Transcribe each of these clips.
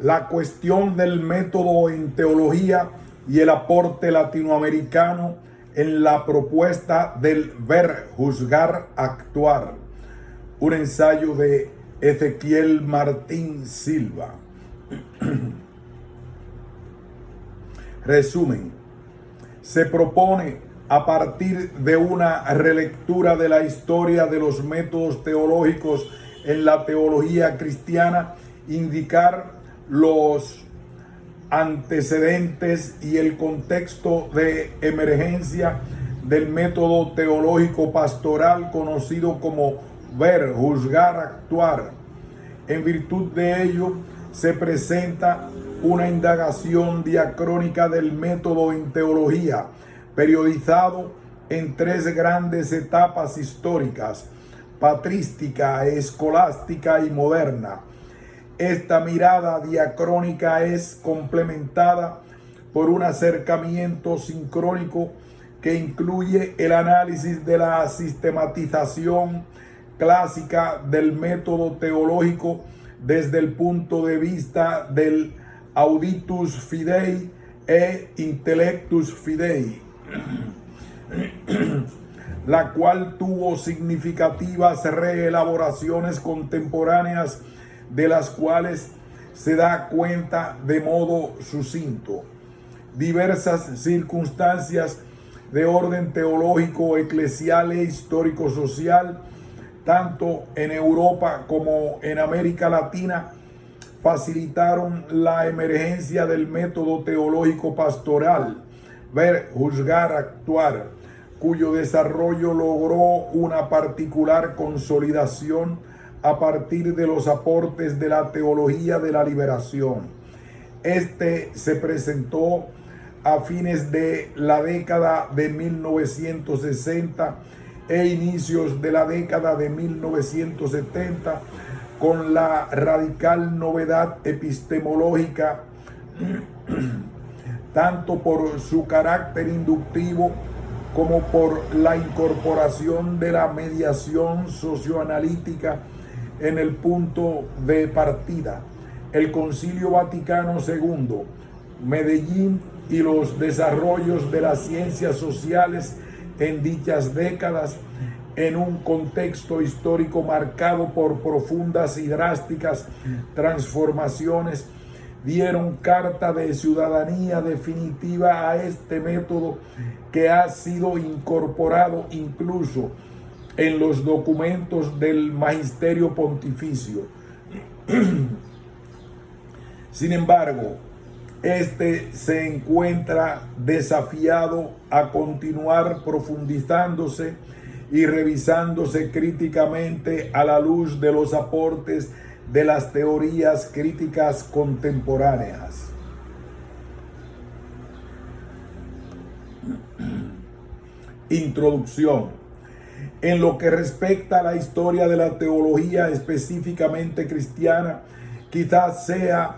la cuestión del método en teología y el aporte latinoamericano en la propuesta del ver, juzgar, actuar. Un ensayo de Ezequiel Martín Silva. Resumen. Se propone, a partir de una relectura de la historia de los métodos teológicos en la teología cristiana, indicar los antecedentes y el contexto de emergencia del método teológico pastoral conocido como ver, juzgar, actuar. En virtud de ello, se presenta una indagación diacrónica del método en teología, periodizado en tres grandes etapas históricas: patrística, escolástica y moderna. Esta mirada diacrónica es complementada por un acercamiento sincrónico que incluye el análisis de la sistematización clásica del método teológico desde el punto de vista del auditus fidei e intellectus fidei, la cual tuvo significativas reelaboraciones contemporáneas, de las cuales se da cuenta de modo sucinto. Diversas circunstancias de orden teológico, eclesial e histórico-social, tanto en Europa como en América Latina, facilitaron la emergencia del método teológico pastoral, ver, juzgar, actuar, cuyo desarrollo logró una particular consolidación a partir de los aportes de la teología de la liberación. Este se presentó a fines de la década de 1960 e inicios de la década de 1970 con la radical novedad epistemológica, tanto por su carácter inductivo como por la incorporación de la mediación socioanalítica en el punto de partida. El Concilio Vaticano II, Medellín y los desarrollos de las ciencias sociales en dichas décadas, en un contexto histórico marcado por profundas y drásticas transformaciones, dieron carta de ciudadanía definitiva a este método, que ha sido incorporado incluso en los documentos del Magisterio Pontificio. Sin embargo, este se encuentra desafiado a continuar profundizándose y revisándose críticamente a la luz de los aportes de las teorías críticas contemporáneas. Introducción. En lo que respecta a la historia de la teología específicamente cristiana, quizás sea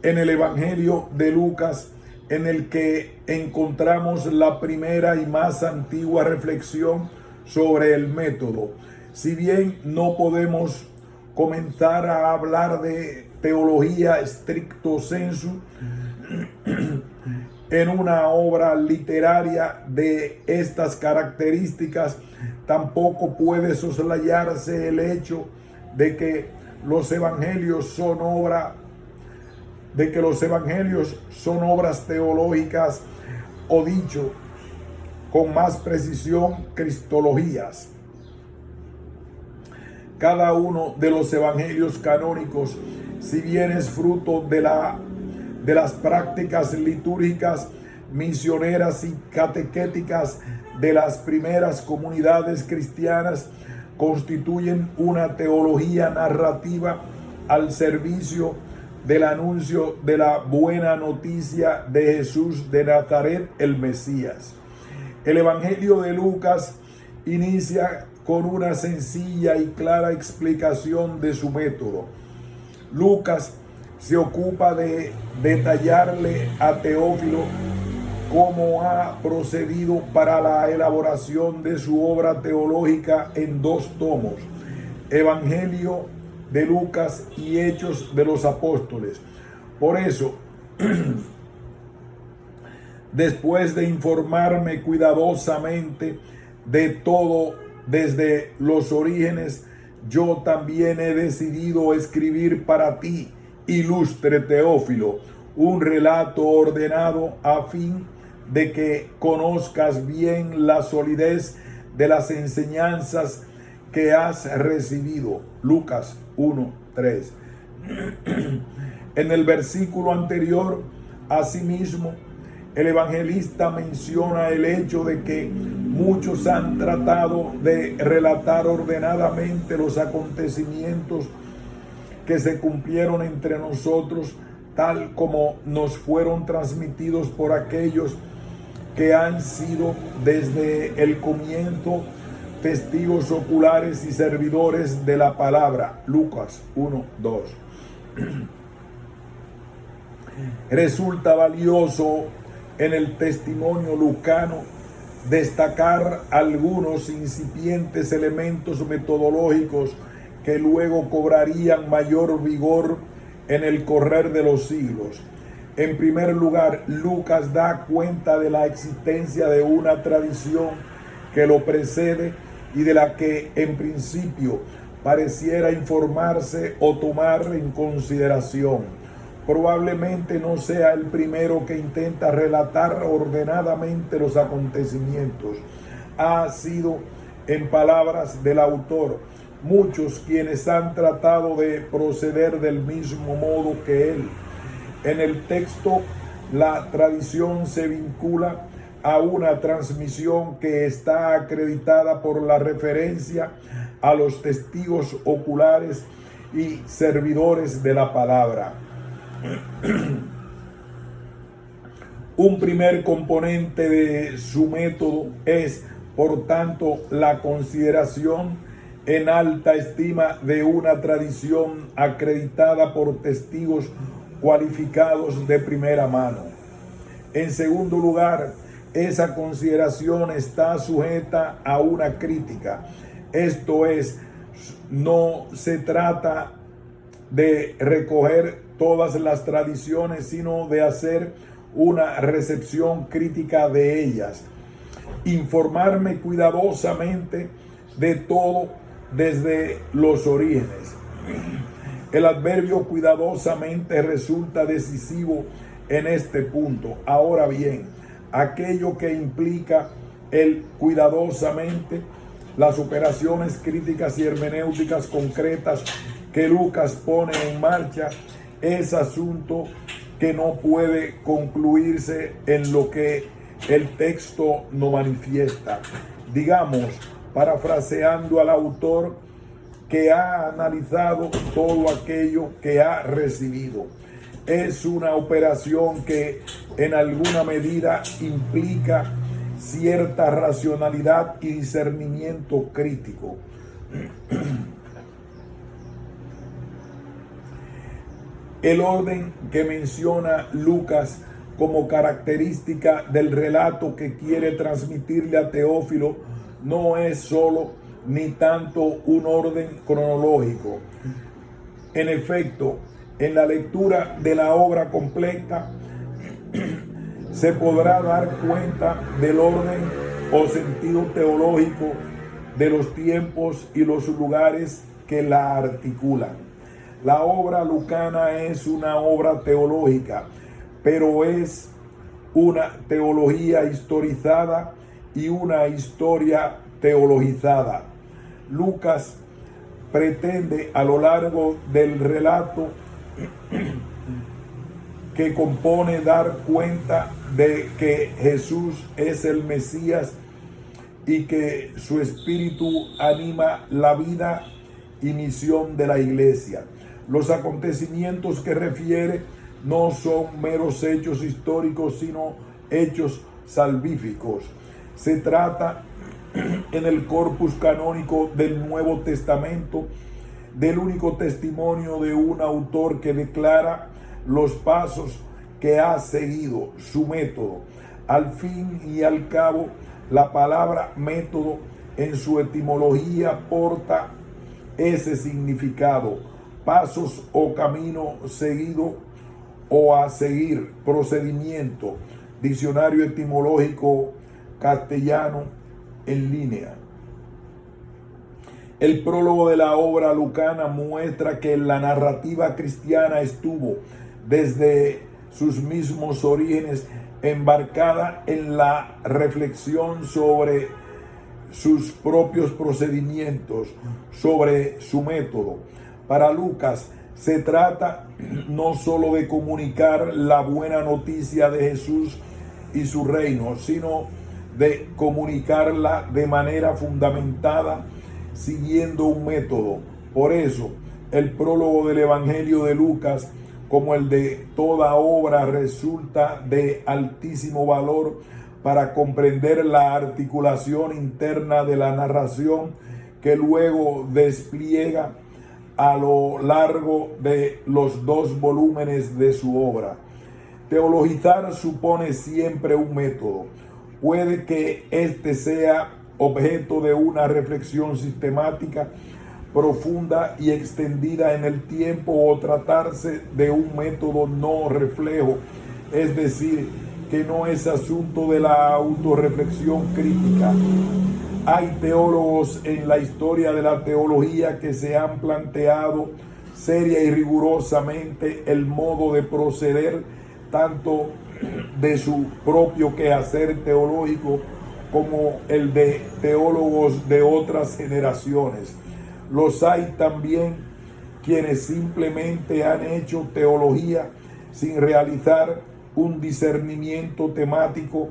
en el Evangelio de Lucas en el que encontramos la primera y más antigua reflexión sobre el método. Si bien no podemos comenzar a hablar de teología stricto sensu en una obra literaria de estas características, tampoco puede soslayarse el hecho de que los evangelios son obras teológicas, o dicho con más precisión, cristologías. Cada uno de los evangelios canónicos, si bien es fruto de las prácticas litúrgicas, misioneras y catequéticas de las primeras comunidades cristianas, constituyen una teología narrativa al servicio del anuncio de la buena noticia de Jesús de Nazaret, el Mesías. El Evangelio de Lucas inicia con una sencilla y clara explicación de su método. Lucas se ocupa de detallarle a Teófilo cómo ha procedido para la elaboración de su obra teológica en 2 tomos, Evangelio de Lucas y Hechos de los Apóstoles. Por eso, después de informarme cuidadosamente de todo desde los orígenes, yo también he decidido escribir para ti, ilustre Teófilo, un relato ordenado a fin de que conozcas bien la solidez de las enseñanzas que has recibido. Lucas 1:3. En el versículo anterior, asimismo, el evangelista menciona el hecho de que muchos han tratado de relatar ordenadamente los acontecimientos que se cumplieron entre nosotros, tal como nos fueron transmitidos por aquellos que han sido desde el comienzo testigos oculares y servidores de la palabra. Lucas 1:2. Resulta valioso en el testimonio lucano destacar algunos incipientes elementos metodológicos que luego cobrarían mayor vigor en el correr de los siglos. En primer lugar, Lucas da cuenta de la existencia de una tradición que lo precede y de la que en principio pareciera informarse o tomar en consideración. Probablemente no sea el primero que intenta relatar ordenadamente los acontecimientos. Ha sido, en palabras del autor, muchos quienes han tratado de proceder del mismo modo que él. En el texto, la tradición se vincula a una transmisión que está acreditada por la referencia a los testigos oculares y servidores de la palabra. Un primer componente de su método es, por tanto, la consideración en alta estima de una tradición acreditada por testigos cualificados de primera mano. En segundo lugar, esa consideración está sujeta a una crítica. Esto es, no se trata de recoger todas las tradiciones, sino de hacer una recepción crítica de ellas. Informarme cuidadosamente de todo desde los orígenes. El adverbio cuidadosamente resulta decisivo en este punto. Ahora bien, aquello que implica el cuidadosamente, las operaciones críticas y hermenéuticas concretas que Lucas pone en marcha, es asunto que no puede concluirse en lo que el texto no manifiesta. Digamos, parafraseando al autor, que ha analizado todo aquello que ha recibido. Es una operación que en alguna medida implica cierta racionalidad y discernimiento crítico. El orden que menciona Lucas como característica del relato que quiere transmitirle a Teófilo no es solo ni tanto un orden cronológico. En efecto, en la lectura de la obra completa se podrá dar cuenta del orden o sentido teológico de los tiempos y los lugares que la articulan. La obra lucana es una obra teológica, pero es una teología historizada y una historia teologizada. Lucas pretende a lo largo del relato que compone dar cuenta de que Jesús es el Mesías y que su espíritu anima la vida y misión de la iglesia. Los acontecimientos que refiere no son meros hechos históricos, sino hechos salvíficos. Se trata en el corpus canónico del Nuevo Testamento del único testimonio de un autor que declara los pasos que ha seguido, su método. Al fin y al cabo, la palabra método en su etimología porta ese significado: pasos o camino seguido o a seguir, procedimiento, diccionario etimológico castellano en línea. El prólogo de la obra lucana muestra que la narrativa cristiana estuvo desde sus mismos orígenes embarcada en la reflexión sobre sus propios procedimientos, sobre su método. Para Lucas se trata no solo de comunicar la buena noticia de Jesús y su reino, sino de comunicarla de manera fundamentada siguiendo un método. Por eso, el prólogo del Evangelio de Lucas, como el de toda obra, resulta de altísimo valor para comprender la articulación interna de la narración que luego despliega a lo largo de los 2 volúmenes de su obra. Teologizar supone siempre un método. Puede que este sea objeto de una reflexión sistemática, profunda y extendida en el tiempo, o tratarse de un método no reflejo, es decir, que no es asunto de la autorreflexión crítica. Hay teólogos en la historia de la teología que se han planteado seria y rigurosamente el modo de proceder tanto de su propio quehacer teológico como el de teólogos de otras generaciones. Los hay también quienes simplemente han hecho teología sin realizar un discernimiento temático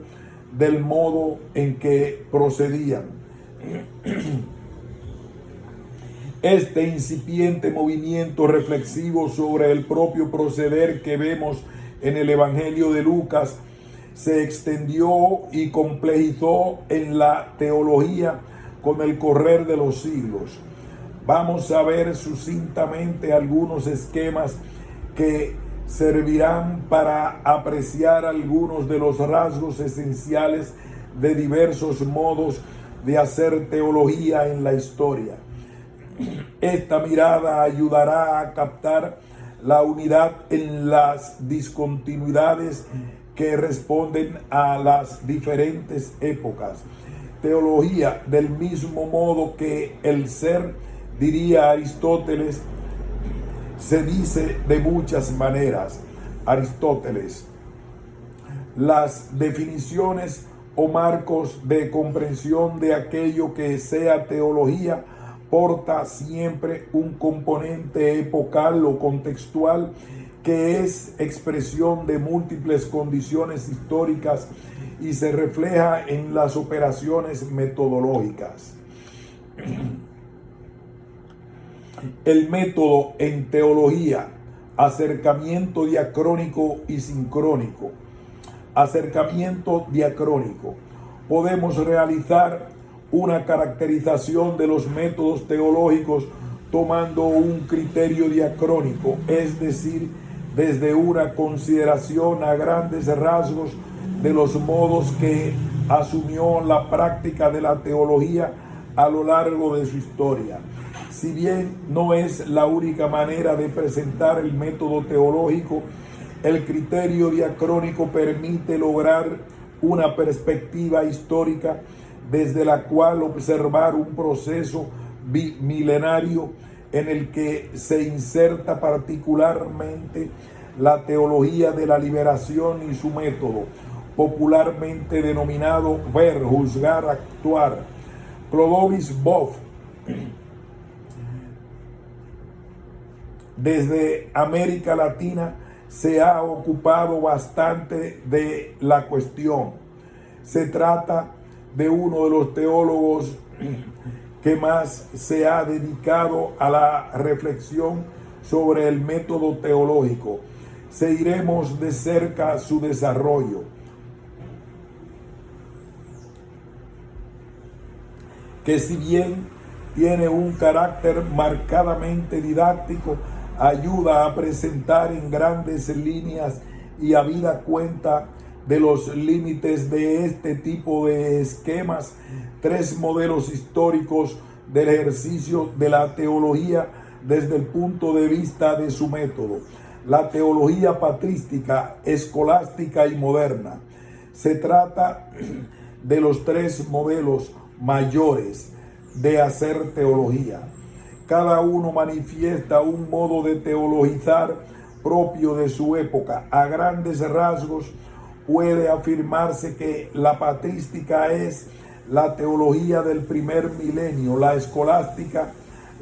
del modo en que procedían. Este incipiente movimiento reflexivo sobre el propio proceder que vemos en el Evangelio de Lucas se extendió y complejizó en la teología con el correr de los siglos. Vamos a ver sucintamente algunos esquemas que servirán para apreciar algunos de los rasgos esenciales de diversos modos de hacer teología en la historia. Esta mirada ayudará a captar la unidad en las discontinuidades que responden a las diferentes épocas. Teología, del mismo modo que el ser, diría Aristóteles, se dice de muchas maneras. Aristóteles. Las definiciones o marcos de comprensión de aquello que sea teología porta siempre un componente epocal o contextual que es expresión de múltiples condiciones históricas y se refleja en las operaciones metodológicas. El método en teología: acercamiento diacrónico y sincrónico. Acercamiento diacrónico. Podemos realizar una caracterización de los métodos teológicos tomando un criterio diacrónico, es decir, desde una consideración a grandes rasgos de los modos que asumió la práctica de la teología a lo largo de su historia. Si bien no es la única manera de presentar el método teológico, el criterio diacrónico permite lograr una perspectiva histórica desde la cual observar un proceso milenario en el que se inserta particularmente la teología de la liberación y su método, popularmente denominado ver, juzgar, actuar. Clodovis Boff, desde América Latina, se ha ocupado bastante de la cuestión. Se trata de uno de los teólogos que más se ha dedicado a la reflexión sobre el método teológico. Seguiremos de cerca su desarrollo, que si bien tiene un carácter marcadamente didáctico, ayuda a presentar en grandes líneas y habida cuenta de los límites de este tipo de esquemas, 3 modelos históricos del ejercicio de la teología desde el punto de vista de su método. la teología patrística, escolástica y moderna. Se trata de los tres modelos mayores de hacer teología. Cada uno manifiesta un modo de teologizar propio de su época. A grandes rasgos puede afirmarse que la patrística es la teología del primer milenio, la escolástica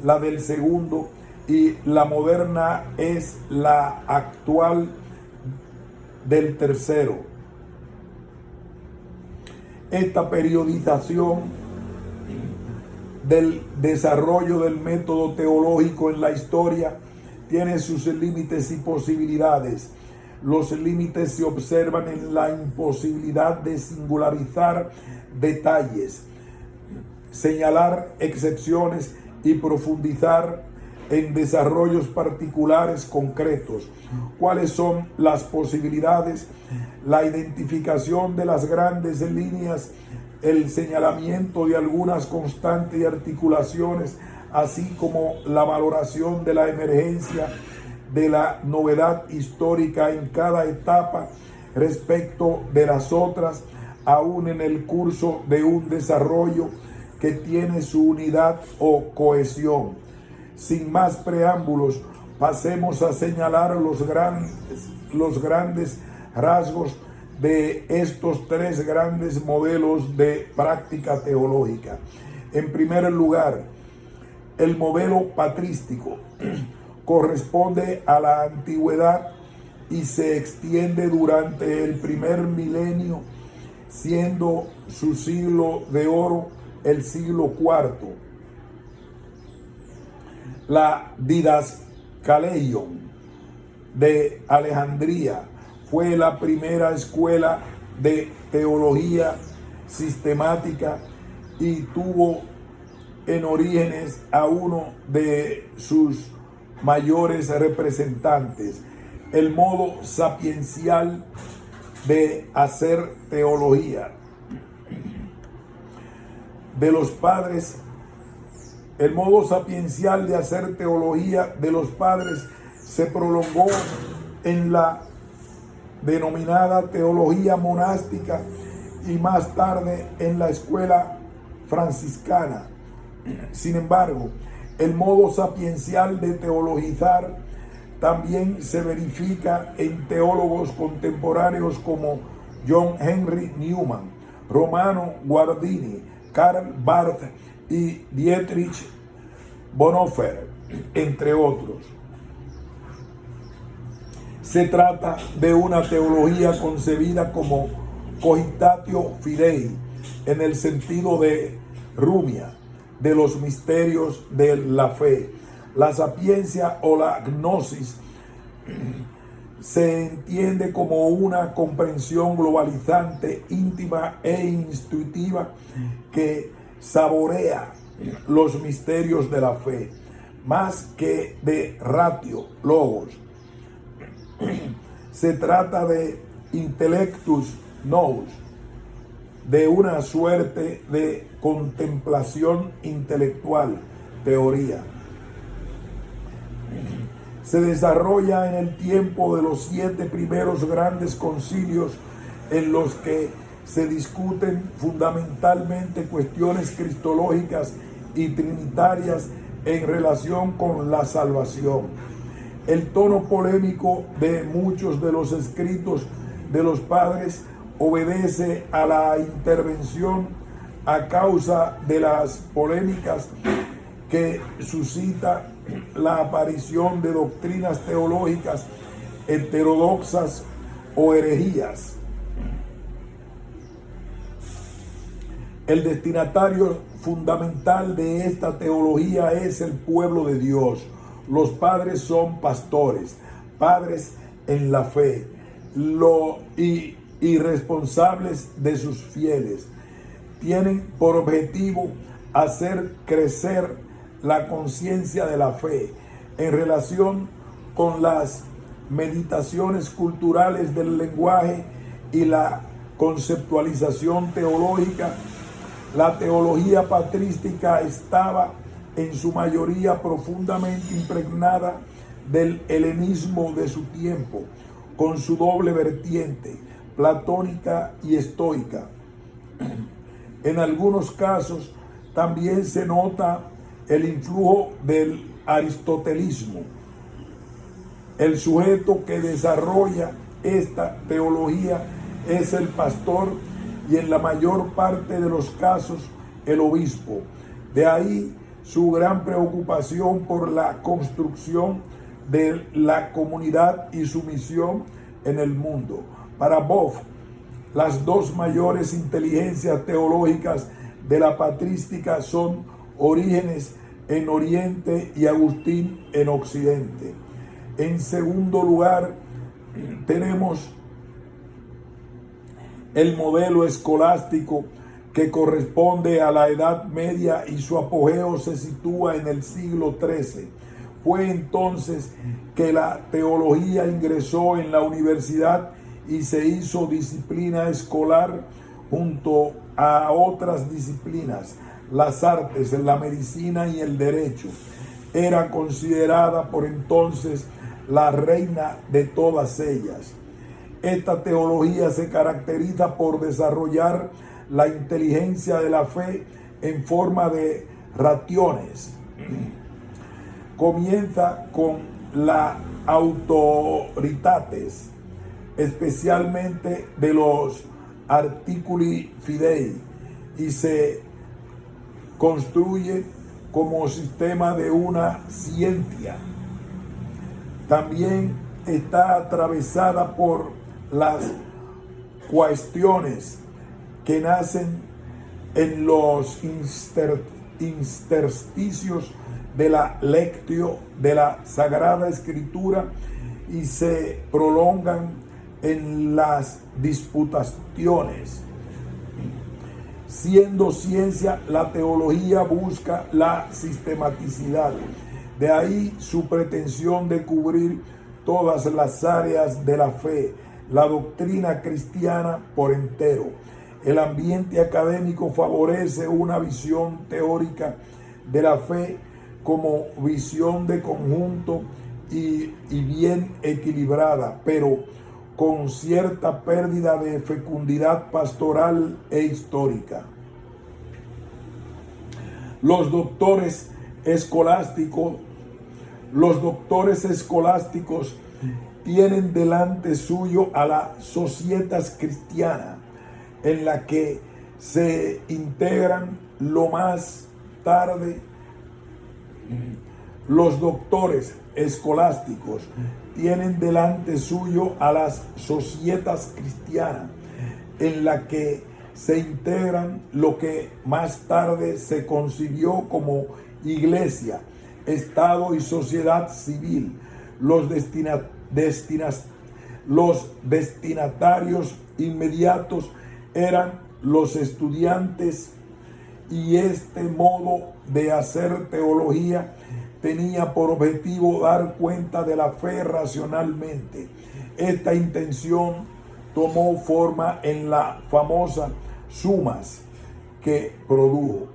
la del segundo, y la moderna es la actual del tercero. Esta periodización del desarrollo del método teológico en la historia tiene sus límites y posibilidades. Los límites se observan en la imposibilidad de singularizar detalles, señalar excepciones y profundizar en desarrollos particulares concretos. ¿Cuáles son las posibilidades? La identificación de las grandes líneas, el señalamiento de algunas constantes y articulaciones, así como la valoración de la emergencia de la novedad histórica en cada etapa respecto de las otras, aún en el curso de un desarrollo que tiene su unidad o cohesión. Sin más preámbulos, pasemos a señalar los grandes rasgos de estos tres grandes modelos de práctica teológica. En primer lugar, el modelo patrístico corresponde a la antigüedad y se extiende durante el primer milenio, siendo su siglo de oro el siglo IV. La Didascaleion de Alejandría fue la primera escuela de teología sistemática y tuvo en orígenes a uno de sus mayores representantes, el modo sapiencial de hacer teología de los padres. El modo sapiencial de hacer teología de los padres se prolongó en la denominada teología monástica y más tarde en la escuela franciscana. Sin embargo, el modo sapiencial de teologizar también se verifica en teólogos contemporáneos como John Henry Newman, Romano Guardini, Karl Barth y Dietrich Bonhoeffer, entre otros. Se trata de una teología concebida como cogitatio fidei, en el sentido de rumia, de los misterios de la fe. La sapiencia o la gnosis se entiende como una comprensión globalizante, íntima e intuitiva que saborea los misterios de la fe, más que de ratio, logos. Se trata de intellectus nous, de una suerte de contemplación intelectual, teoría. Se desarrolla en el tiempo de los 7 primeros grandes concilios, en los que se discuten fundamentalmente cuestiones cristológicas y trinitarias en relación con la salvación. El tono polémico de muchos de los escritos de los padres obedece a la intervención a causa de las polémicas que suscita la aparición de doctrinas teológicas heterodoxas o herejías. El destinatario fundamental de esta teología es el pueblo de Dios. Los padres son pastores, padres en la fe, y responsables de sus fieles. Tienen por objetivo hacer crecer la conciencia de la fe en relación con las meditaciones culturales del lenguaje y la conceptualización teológica. La teología patrística estaba en su mayoría profundamente impregnada del helenismo de su tiempo, con su doble vertiente, platónica y estoica. En algunos casos también se nota el influjo del aristotelismo. El sujeto que desarrolla esta teología es el pastor y en la mayor parte de los casos el obispo. De ahí su gran preocupación por la construcción de la comunidad y su misión en el mundo. Para Boff, las dos mayores inteligencias teológicas de la patrística son Orígenes en Oriente y Agustín en Occidente. En segundo lugar, tenemos el modelo escolástico que corresponde a la Edad Media y su apogeo se sitúa en el siglo XIII. Fue entonces que la teología ingresó en la universidad y se hizo disciplina escolar junto a otras disciplinas, las artes, la medicina y el derecho. Era considerada por entonces la reina de todas ellas. Esta teología se caracteriza por desarrollar la inteligencia de la fe en forma de rationes. Comienza con la autoritates, especialmente de los articuli fidei, y se construye como sistema de una ciencia. También está atravesada por las cuestiones que nacen en los intersticios de la lectio de la Sagrada Escritura y se prolongan en las disputaciones. Siendo ciencia, la teología busca la sistematicidad. De ahí su pretensión de cubrir todas las áreas de la fe, la doctrina cristiana por entero. El ambiente académico favorece una visión teórica de la fe como visión de conjunto y bien equilibrada, pero con cierta pérdida de fecundidad pastoral e histórica. Los doctores escolásticos tienen delante suyo a la societas cristiana, en la que se integran lo más tarde. Los doctores escolásticos tienen delante suyo a las societas cristianas, en la que se integran lo que más tarde se concibió como iglesia, Estado y sociedad civil. Los destinatarios inmediatos eran los estudiantes, y este modo de hacer teología tenía por objetivo dar cuenta de la fe racionalmente. Esta intención tomó forma en la famosa Sumas que produjo.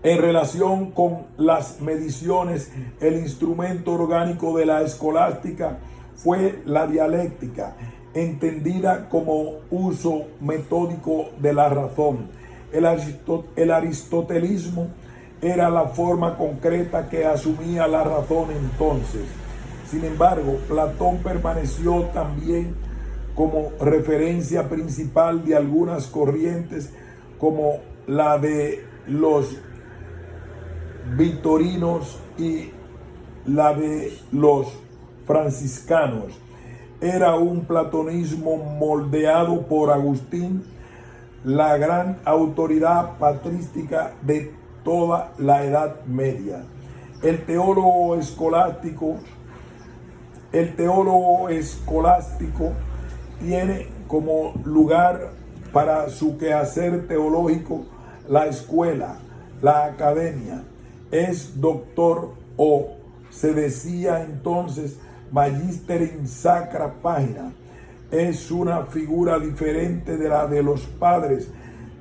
En relación con las mediciones, el instrumento orgánico de la escolástica fue la dialéctica, entendida como uso metódico de la razón. El aristotelismo era la forma concreta que asumía la razón entonces. Sin embargo, Platón permaneció también como referencia principal de algunas corrientes, como la de los victorinos y la de los franciscanos. Era un platonismo moldeado por Agustín, la gran autoridad patrística de toda la Edad Media. El teólogo escolástico tiene como lugar para su quehacer teológico la escuela, la academia. Es doctor, o se decía entonces Magister in Sacra Página. Es una figura diferente de la de los padres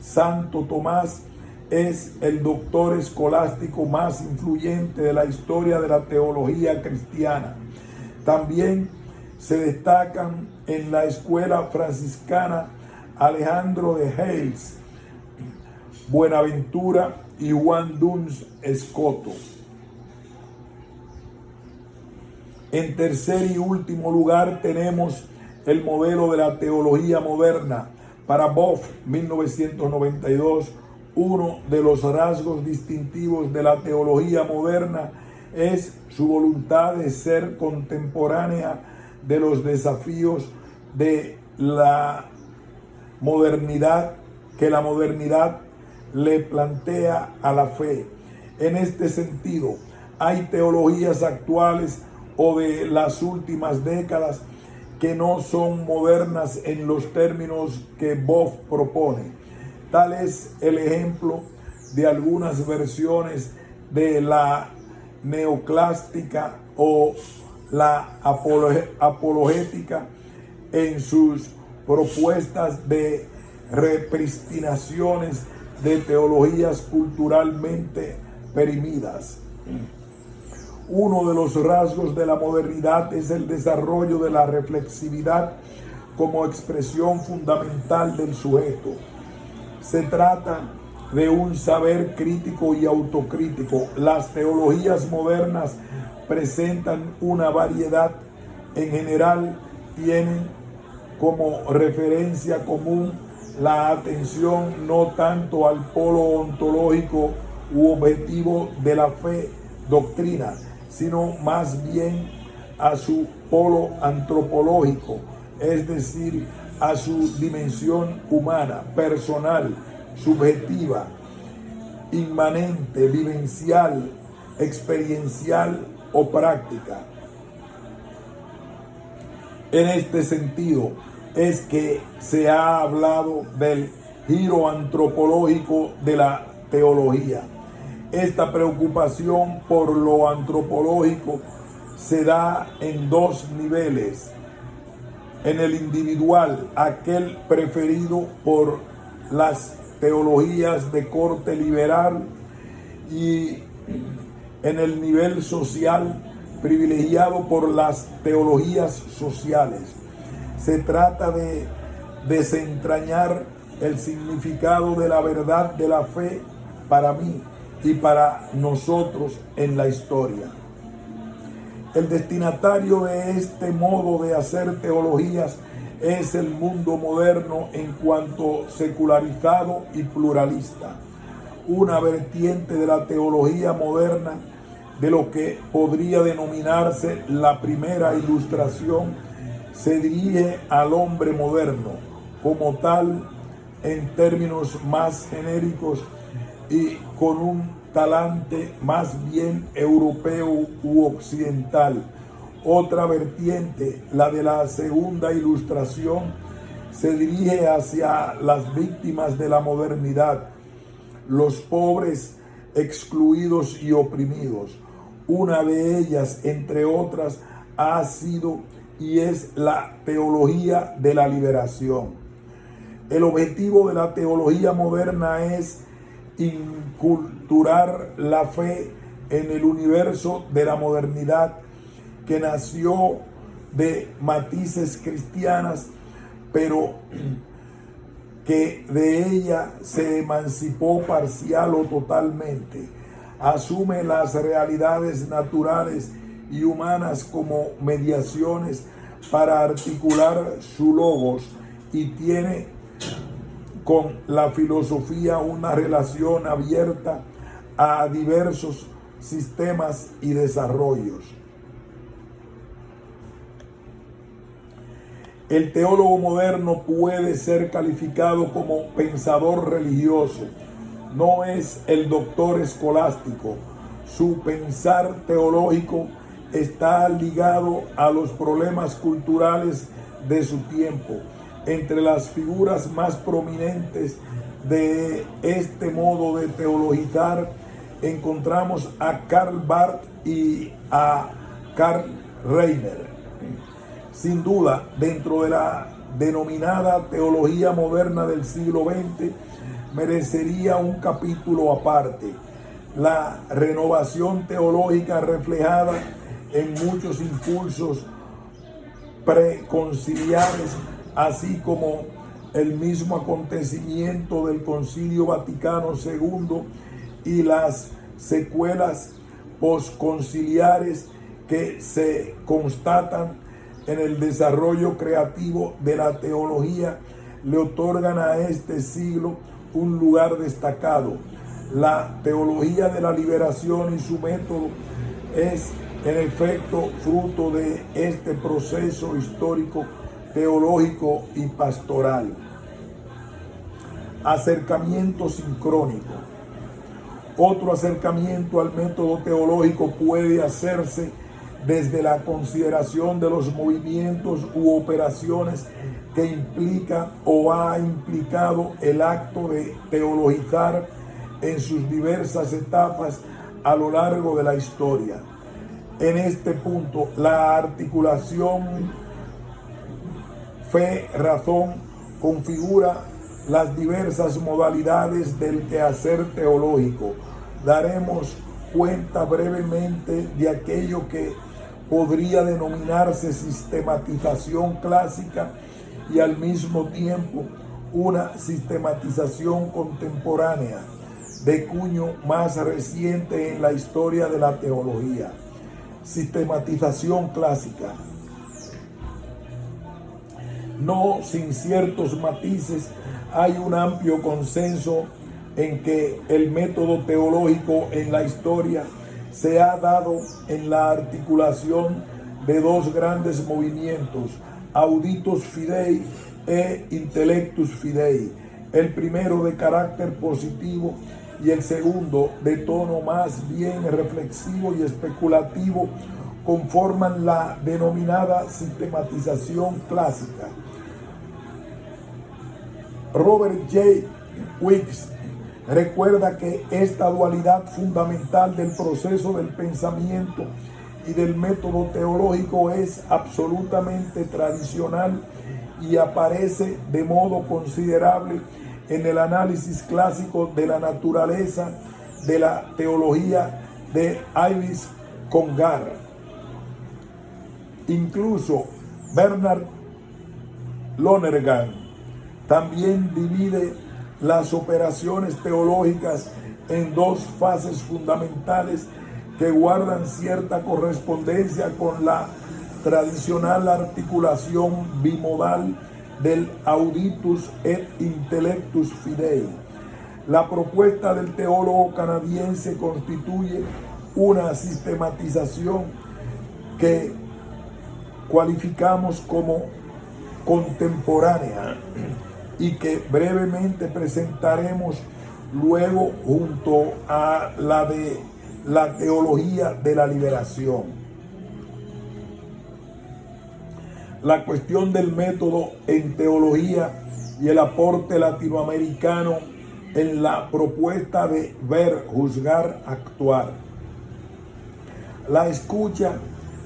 Santo Tomás es el doctor escolástico más influyente de la historia de la teología cristiana. También se destacan en la escuela franciscana Alejandro de Hales, Buenaventura y Juan Duns Scoto. En tercer y último lugar tenemos el modelo de la teología moderna. Para Boff, 1992, uno de los rasgos distintivos de la teología moderna es su voluntad de ser contemporánea de los desafíos de la modernidad, que la modernidad le plantea a la fe. En este sentido, hay teologías actuales o de las últimas décadas que no son modernas en los términos que Boff propone. Tal es el ejemplo de algunas versiones de la neoclástica o la apologética en sus propuestas de repristinaciones de teologías culturalmente perimidas. Uno de los rasgos de la modernidad es el desarrollo de la reflexividad como expresión fundamental del sujeto. Se trata de un saber crítico y autocrítico. Las teologías modernas presentan una variedad. En general, tienen como referencia común la atención no tanto al polo ontológico u objetivo de la fe, doctrina, sino más bien a su polo antropológico, es decir, a su dimensión humana, personal, subjetiva, inmanente, vivencial, experiencial o práctica. En este sentido es que se ha hablado del giro antropológico de la teología. Esta preocupación por lo antropológico se da en dos niveles. En el individual, aquel preferido por las teologías de corte liberal, y en el nivel social, privilegiado por las teologías sociales. Se trata de desentrañar el significado de la verdad de la fe para mí y para nosotros en la historia. El destinatario de este modo de hacer teologías es el mundo moderno en cuanto secularizado y pluralista. Una vertiente de la teología moderna, de lo que podría denominarse la primera ilustración, se dirige al hombre moderno como tal en términos más genéricos y con un talante más bien europeo u occidental. Otra vertiente, la de la segunda ilustración, se dirige hacia las víctimas de la modernidad, los pobres, excluidos y oprimidos. Una de ellas, entre otras, ha sido y es la teología de la liberación. El objetivo de la teología moderna es inculturar la fe en el universo de la modernidad, que nació de matices cristianas, pero que de ella se emancipó parcial o totalmente. Asume las realidades naturales y humanas como mediaciones para articular su logos, y tiene con la filosofía una relación abierta a diversos sistemas y desarrollos. El teólogo moderno puede ser calificado como pensador religioso. No es el doctor escolástico. Su pensar teológico está ligado a los problemas culturales de su tiempo. Entre las figuras más prominentes de este modo de teologizar encontramos a Karl Barth y a Karl Rahner. Sin duda, dentro de la denominada teología moderna del siglo XX, merecería un capítulo aparte. La renovación teológica reflejada en muchos impulsos preconciliares, así como el mismo acontecimiento del Concilio Vaticano II y las secuelas posconciliares que se constatan en el desarrollo creativo de la teología, le otorgan a este siglo un lugar destacado. La teología de la liberación y su método es en efecto fruto de este proceso histórico, teológico y pastoral. Acercamiento sincrónico. Otro acercamiento al método teológico puede hacerse desde la consideración de los movimientos u operaciones que implica o ha implicado el acto de teologizar en sus diversas etapas a lo largo de la historia. En este punto, la articulación fe-razón configura las diversas modalidades del quehacer teológico. Daremos cuenta brevemente de aquello que podría denominarse sistematización clásica y al mismo tiempo una sistematización contemporánea de cuño más reciente en la historia de la teología. Sistematización clásica. No sin ciertos matices, hay un amplio consenso en que el método teológico en la historia se ha dado en la articulación de dos grandes movimientos, auditus fidei e intellectus fidei, el primero de carácter positivo y el segundo de tono más bien reflexivo y especulativo, conforman la denominada sistematización clásica. Robert J. Weeks recuerda que esta dualidad fundamental del proceso del pensamiento y del método teológico es absolutamente tradicional y aparece de modo considerable en el análisis clásico de la naturaleza de la teología de Ives Congar. Incluso Bernard Lonergan también divide las operaciones teológicas en dos fases fundamentales que guardan cierta correspondencia con la tradicional articulación bimodal del auditus et intellectus fidei. La propuesta del teólogo canadiense constituye una sistematización que cualificamos como contemporánea y que brevemente presentaremos luego junto a la de la teología de la liberación. La cuestión del método en teología y el aporte latinoamericano en la propuesta de ver, juzgar, actuar. La escucha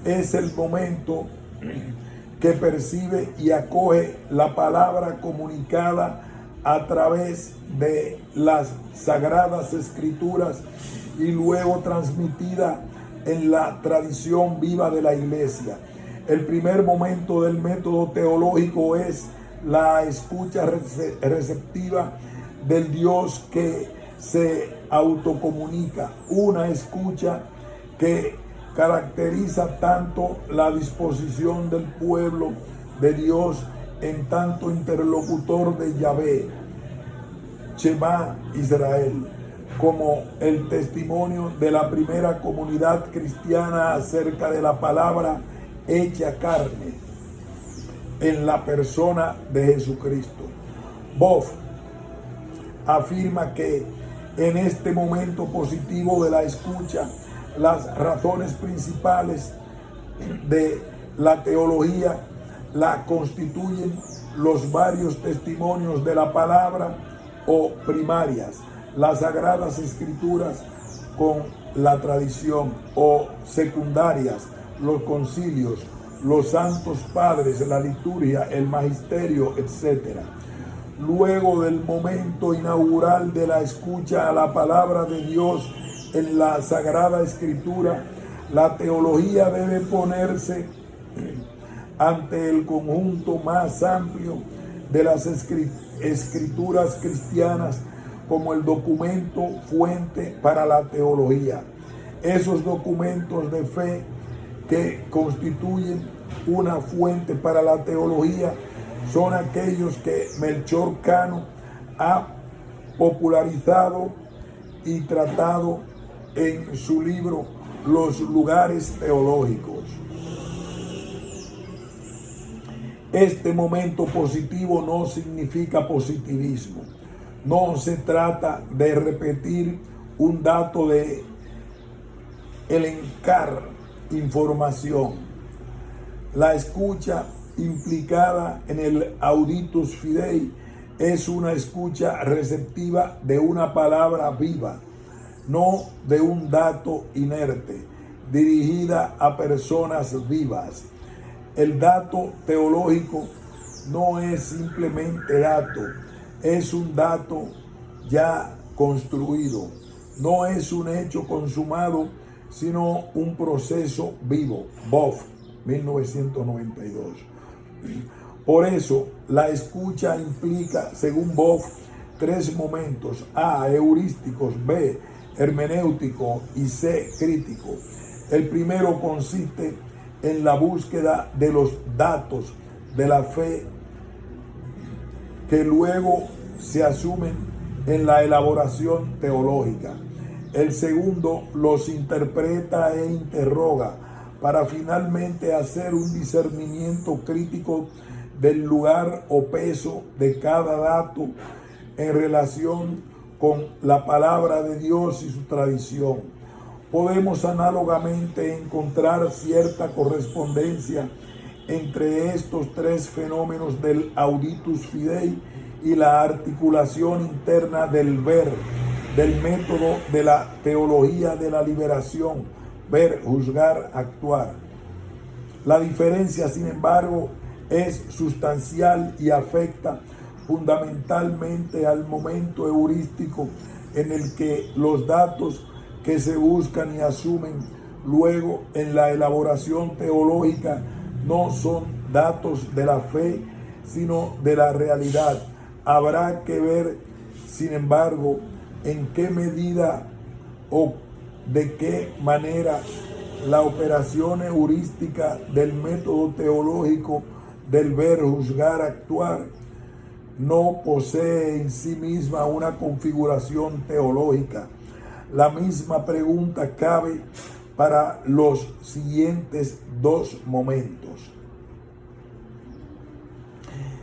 es el momento que percibe y acoge la palabra comunicada a través de las sagradas escrituras y luego transmitida en la tradición viva de la iglesia. El primer momento del método teológico es la escucha receptiva del Dios que se autocomunica, una escucha que caracteriza tanto la disposición del pueblo de Dios en tanto interlocutor de Yahvé, Shema Israel, como el testimonio de la primera comunidad cristiana acerca de la palabra hecha carne en la persona de Jesucristo. Boff afirma que en este momento positivo de la escucha, las razones principales de la teología la constituyen los varios testimonios de la palabra o primarias, las sagradas escrituras con la tradición, o secundarias, los concilios, los santos padres, la liturgia, el magisterio, etc. luego del momento inaugural de la escucha a la palabra de Dios en la Sagrada Escritura, la teología debe ponerse ante el conjunto más amplio de las escrituras cristianas como el documento fuente para la teología. Esos documentos de fe que constituyen una fuente para la teología son aquellos que Melchor Cano ha popularizado y tratado en su libro Los lugares teológicos. Este momento positivo no significa positivismo. No se trata de repetir un dato de elencar información. La escucha implicada en el auditus fidei es una escucha receptiva de una palabra viva, no de un dato inerte, dirigida a personas vivas. El dato teológico no es simplemente dato, es un dato ya construido, no es un hecho consumado, sino un proceso vivo. Boff, 1992. Por eso, la escucha implica, según Boff, tres momentos: A, heurísticos; B, hermenéutico; y C, crítico. El primero consiste en la búsqueda de los datos de la fe que luego se asumen en la elaboración teológica. El segundo los interpreta e interroga para finalmente hacer un discernimiento crítico del lugar o peso de cada dato en relación con la palabra de Dios y su tradición. Podemos análogamente encontrar cierta correspondencia entre estos tres fenómenos del auditus fidei y la articulación interna del ver, del método de la teología de la liberación: ver, juzgar, actuar. La diferencia, sin embargo, es sustancial y afecta fundamentalmente al momento heurístico en el que los datos que se buscan y asumen luego en la elaboración teológica no son datos de la fe, sino de la realidad. Habrá que ver, sin embargo, en qué medida o de qué manera la operación heurística del método teológico del ver, juzgar, actuar no posee en sí misma una configuración teológica. La misma pregunta cabe para los siguientes dos momentos.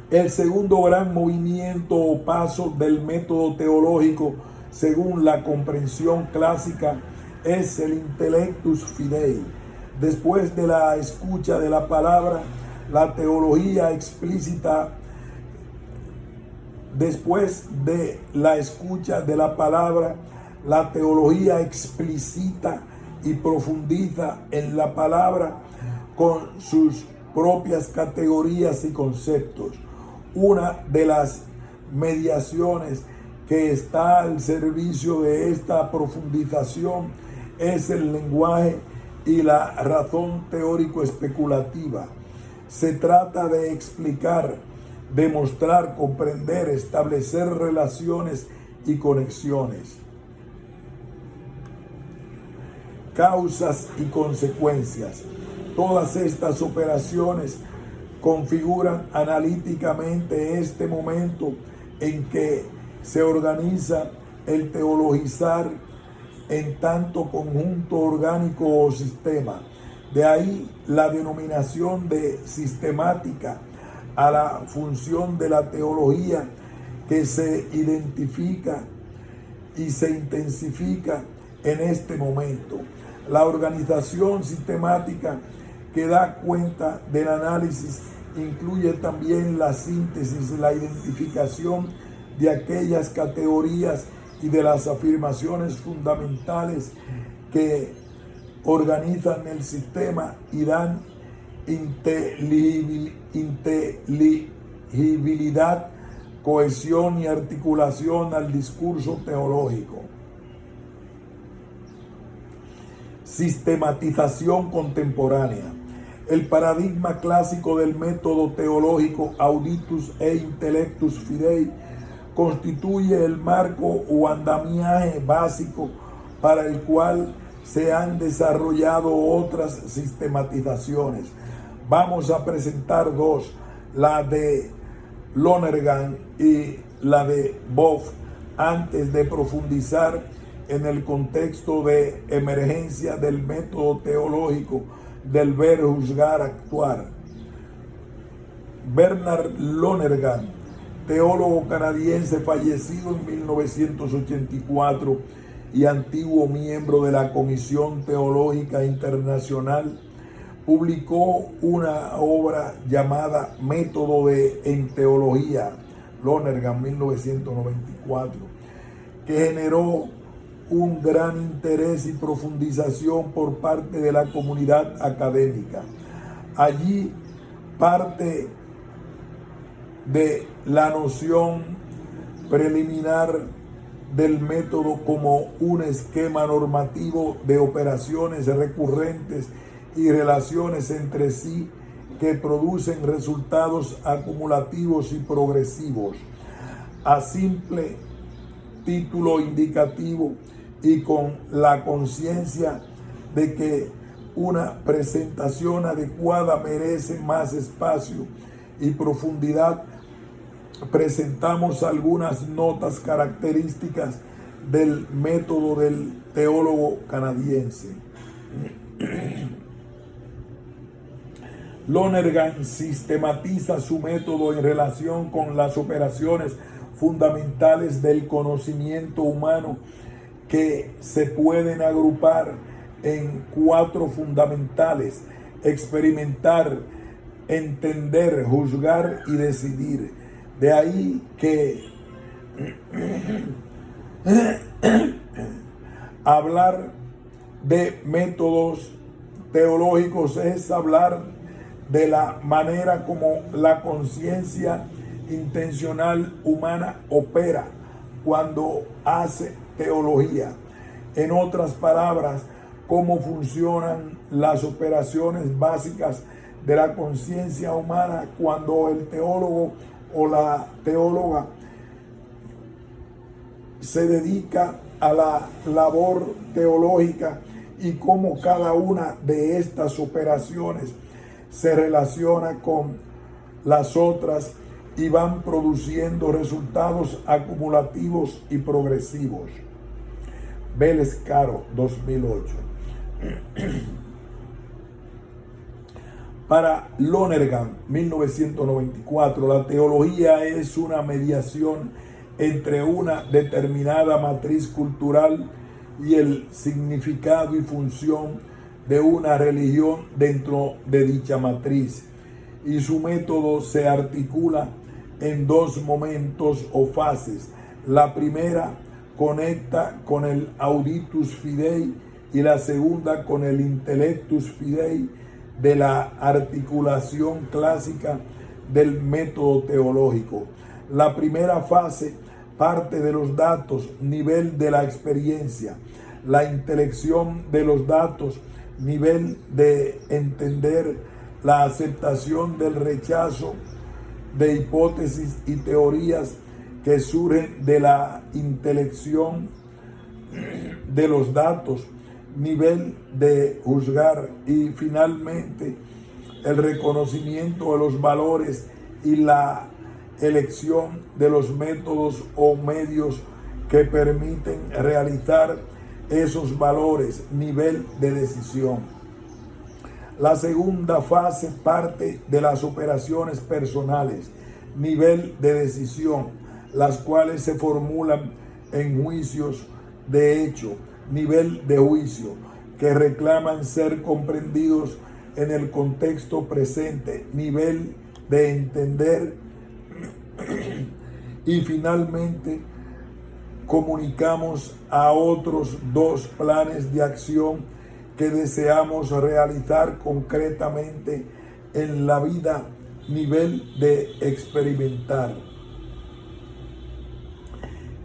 El segundo gran movimiento o paso del método teológico, según la comprensión clásica, es el intellectus fidei. Después de la escucha de la palabra, la teología explícita. Después de la escucha de la palabra, la teología explicita y profundiza en la palabra con sus propias categorías y conceptos. Una de las mediaciones que está al servicio de esta profundización es el lenguaje y la razón teórico-especulativa. Se trata de explicar, demostrar, comprender, establecer relaciones y conexiones, causas y consecuencias. Todas estas operaciones configuran analíticamente este momento en que se organiza el teologizar en tanto conjunto orgánico o sistema. De ahí la denominación de sistemática a la función de la teología, que se identifica y se intensifica en este momento. La organización sistemática que da cuenta del análisis incluye también la síntesis, la identificación de aquellas categorías y de las afirmaciones fundamentales que organizan el sistema y dan inteligibilidad cohesión y articulación al discurso teológico. Sistematización contemporánea. El paradigma clásico del método teológico auditus e intellectus fidei constituye el marco o andamiaje básico para el cual se han desarrollado otras sistematizaciones. Vamos a presentar dos, la de Lonergan y la de Boff, antes de profundizar en el contexto de emergencia del método teológico del ver, juzgar, actuar. Bernard Lonergan, teólogo canadiense fallecido en 1984 y antiguo miembro de la Comisión Teológica Internacional, publicó una obra llamada Método en Teología, Lonergan, 1994, que generó un gran interés y profundización por parte de la comunidad académica. Allí parte de la noción preliminar del método como un esquema normativo de operaciones recurrentes y relaciones entre sí que producen resultados acumulativos y progresivos. A simple título indicativo y con la conciencia de que una presentación adecuada merece más espacio y profundidad, presentamos algunas notas características del método del teólogo canadiense. Lonergan sistematiza su método en relación con las operaciones fundamentales del conocimiento humano, que se pueden agrupar en cuatro fundamentales: experimentar, entender, juzgar y decidir. De ahí que hablar de métodos teológicos es hablar de la manera como la conciencia intencional humana opera cuando hace teología. En otras palabras, cómo funcionan las operaciones básicas de la conciencia humana cuando el teólogo o la teóloga se dedica a la labor teológica y cómo cada una de estas operaciones se relaciona con las otras y van produciendo resultados acumulativos y progresivos. Vélez Caro, 2008. Para Lonergan, 1994, la teología es una mediación entre una determinada matriz cultural y el significado y función de una religión dentro de dicha matriz, y su método se articula en dos momentos o fases. La primera conecta con el auditus fidei y la segunda con el intellectus fidei de la articulación clásica del método teológico. La primera fase parte de los datos, nivel de la experiencia; la intelección de los datos, nivel de entender; la aceptación del rechazo de hipótesis y teorías que surgen de la intelección de los datos, nivel de juzgar; y finalmente el reconocimiento de los valores y la elección de los métodos o medios que permiten realizar esos valores, nivel de decisión. La segunda fase parte de las operaciones personales, nivel de decisión, las cuales se formulan en juicios de hecho, nivel de juicio, que reclaman ser comprendidos en el contexto presente, nivel de entender, y finalmente comunicamos a otros dos planes de acción que deseamos realizar concretamente en la vida, nivel de experimentar.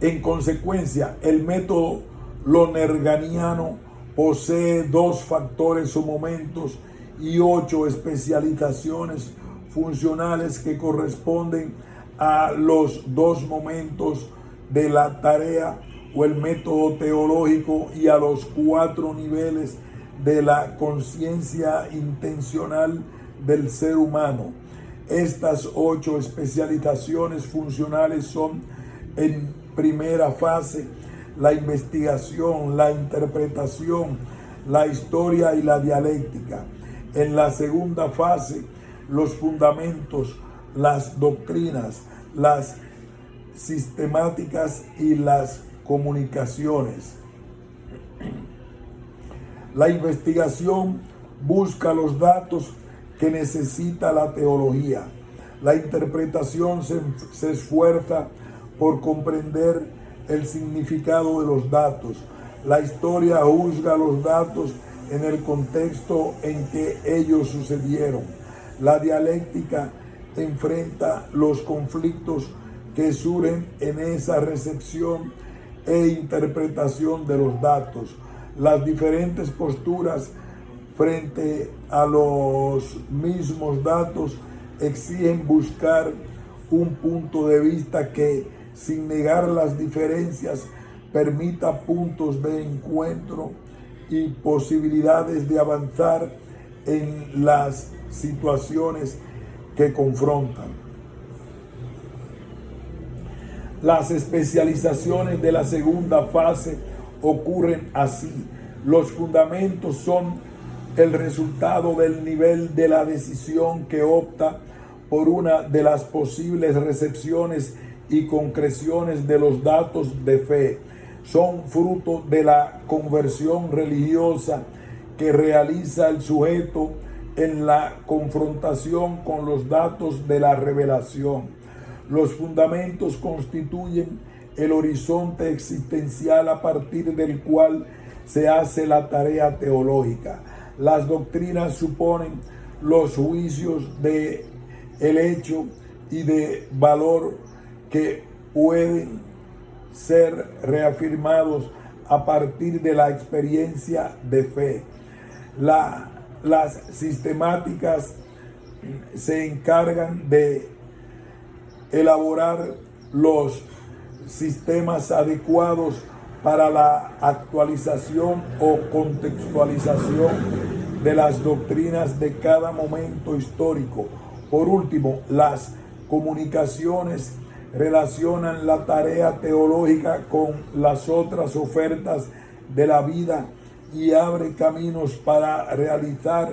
En consecuencia, el método lonerganiano posee 2 factores o momentos y 8 especializaciones funcionales que corresponden a los 2 momentos de la tarea o el método teológico y a los 4 niveles de la conciencia intencional del ser humano. Estas 8 especializaciones funcionales son: en primera fase, la investigación, la interpretación, la historia y la dialéctica. En la segunda fase, los fundamentos, las doctrinas, las sistemáticas y las comunicaciones. La investigación busca los datos que necesita la teología. La interpretación se esfuerza por comprender el significado de los datos. La historia juzga los datos en el contexto en que ellos sucedieron. La dialéctica enfrenta los conflictos que surgen en esa recepción e interpretación de los datos. Las diferentes posturas frente a los mismos datos exigen buscar un punto de vista que, sin negar las diferencias, permita puntos de encuentro y posibilidades de avanzar en las situaciones que confrontan. Las especializaciones de la segunda fase ocurren así. Los fundamentos son el resultado del nivel de la decisión que opta por una de las posibles recepciones y concreciones de los datos de fe. Son fruto de la conversión religiosa que realiza el sujeto en la confrontación con los datos de la revelación. Los fundamentos constituyen el horizonte existencial a partir del cual se hace la tarea teológica. Las doctrinas suponen los juicios de el hecho y de valor que pueden ser reafirmados a partir de la experiencia de fe. Las sistemáticas se encargan de elaborar los sistemas adecuados para la actualización o contextualización de las doctrinas de cada momento histórico. Por último, las comunicaciones relacionan la tarea teológica con las otras ofertas de la vida y abre caminos para realizar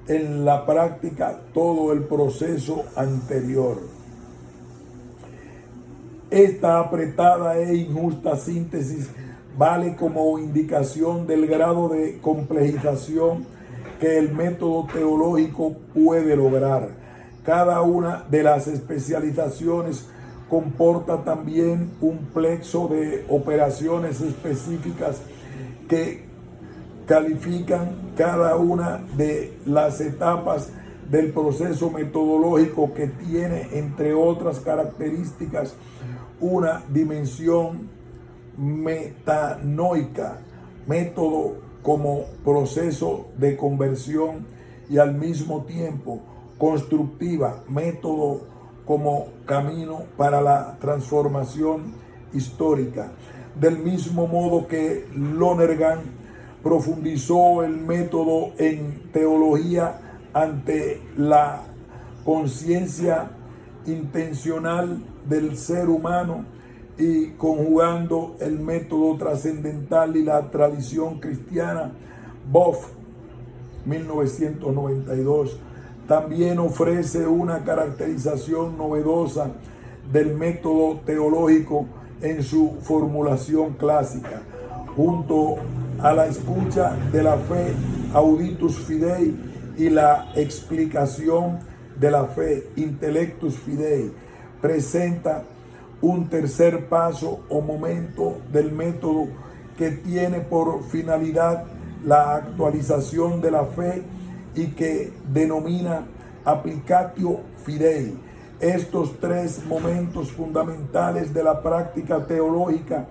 en la práctica todo el proceso anterior. Esta apretada e injusta síntesis vale como indicación del grado de complejización que el método teológico puede lograr. Cada una de las especializaciones comporta también un plexo de operaciones específicas que califican cada una de las etapas del proceso metodológico, que tiene, entre otras características, una dimensión metanoica, método como proceso de conversión, y al mismo tiempo constructiva, método como camino para la transformación histórica. Del mismo modo que Lonergan profundizó el método en teología ante la conciencia intencional del ser humano y conjugando el método trascendental y la tradición cristiana, Boff, 1992, también ofrece una caracterización novedosa del método teológico en su formulación clásica. Junto a la escucha de la fe, auditus fidei, y la explicación de la fe, intellectus fidei, presenta un tercer paso o momento del método que tiene por finalidad la actualización de la fe y que denomina applicatio fidei. Estos tres momentos fundamentales de la práctica teológica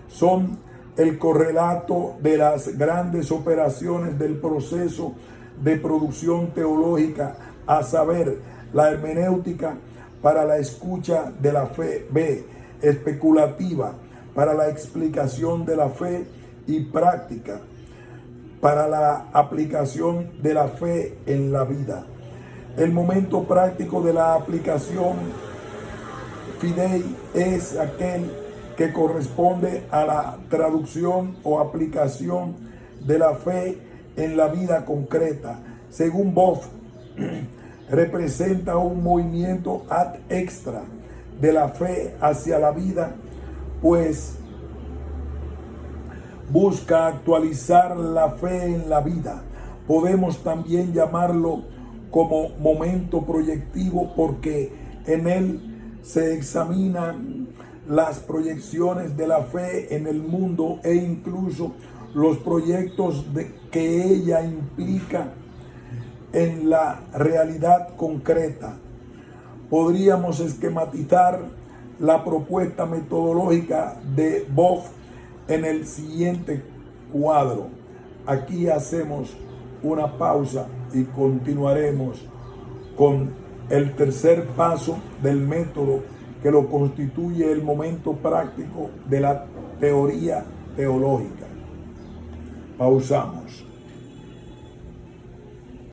son el correlato de las grandes operaciones del proceso de producción teológica, a saber, la hermenéutica para la escucha de la fe, B, especulativa para la explicación de la fe, y práctica para la aplicación de la fe en la vida. El momento práctico de la aplicación fidei es aquel que corresponde a la traducción o aplicación de la fe en la vida concreta. Según Boff, representa un movimiento ad extra de la fe hacia la vida, pues busca actualizar la fe en la vida. Podemos también llamarlo como momento proyectivo porque en él se examinan las proyecciones de la fe en el mundo e incluso los proyectos que ella implica en la realidad concreta. Podríamos esquematizar la propuesta metodológica de Boff en el siguiente cuadro. Aquí hacemos una pausa y continuaremos con el tercer paso del método que lo constituye el momento práctico de la teoría teológica. Pausamos.